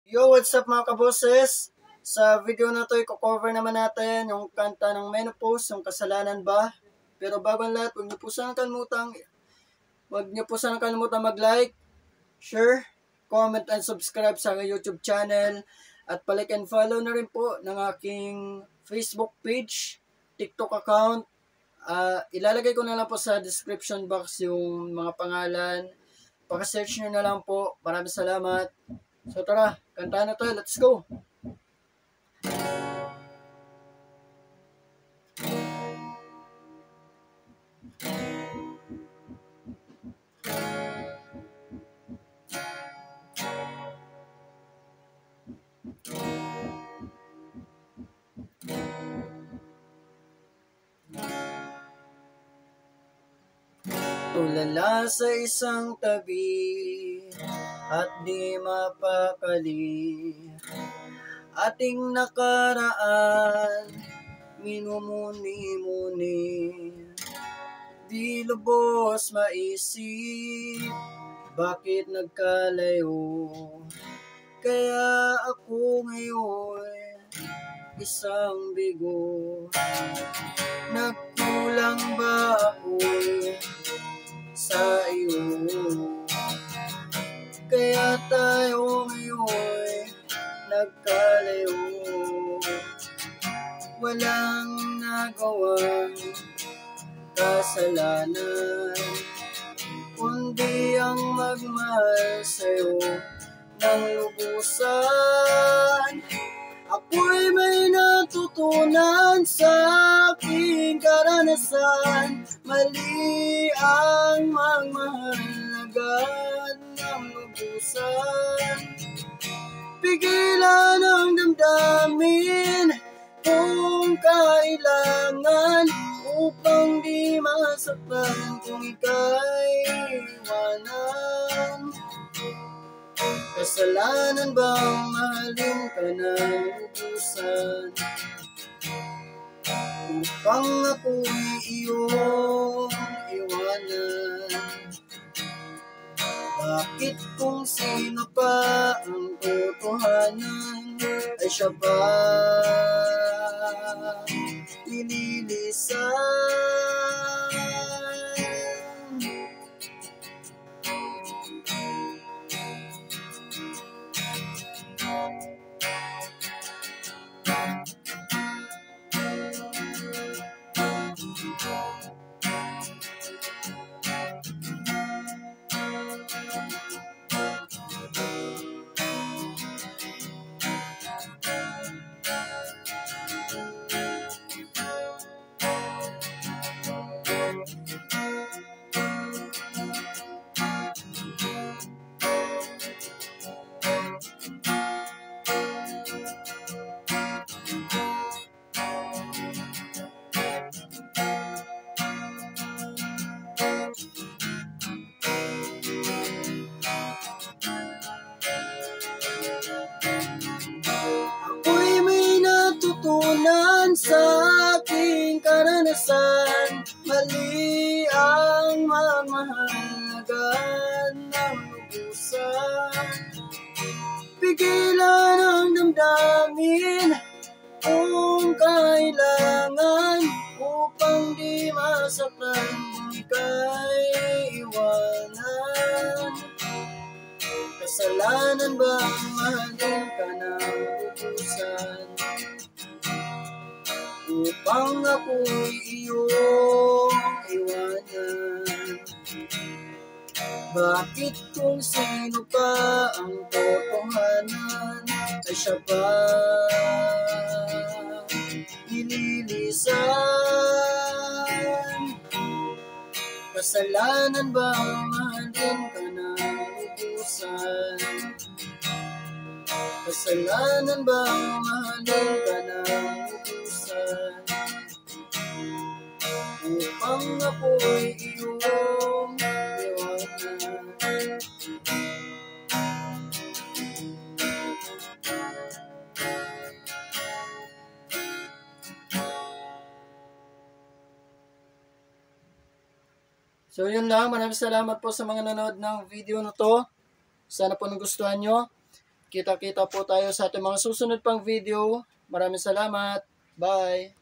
Yo, what's up mga kaboses? Sa video na to, i-cover naman natin yung kanta ng Menopause, yung Kasalanan Ba? Pero bago ang lahat, huwag niyo po sana kalimutang mag-like, share, comment, and subscribe sa aking YouTube channel. At palike and follow na rin po ng aking Facebook page, TikTok account. Ilalagay ko na lang po sa description box yung mga pangalan. Paka-search nyo na lang po. Maraming salamat. So tara, kantahan na tayo. Let's go! Tulala sa isang tabi at di mapakali, ating nakaraan minumuni-muni, di lubos maisip bakit nagkalayo. Kaya ako ngayon isang bigo, nagkulang ba ako sa iyo? Kaya tayo ngayon nagkalayo, walang nagawang kasalanan kundi ang magmahal sa'yo ng lubusan. Ako'y may natutunan sa aking karanasan, mali ang magmahal agad ng lubusan. Pigilan ang damdamin kung kailangan, upang di masaktan kung ika'y iwanan. Kasalanan bang mahalin ka ng lubusan, upang ako'y iyong iwanan? Bakit kung sino pa ang totohanan ay siya pa ililisan? Ako'y may natutunan sa aking karanasan, mali ang magmahal agad ng lubusan. Pigilan ang damdamin kung kailangan, upang di masaktan kung ika'y iwanan. Kasalanan bang mahalin ka ng lubusan, upang ako'y iyong iwanan? Bakit kung sino pa ang totohanan ay siya pa ililisan? Kasalanan bang mahalin ka ng lubusan, kasalanan bang mahalin ka ng lubusan, upang ako'y iyong iwanan? So yun lang, maraming salamat po sa mga nanood ng video na to. Sana po nagustuhan nyo. kita-kita po tayo sa ating mga susunod pang video. Maraming salamat. Bye!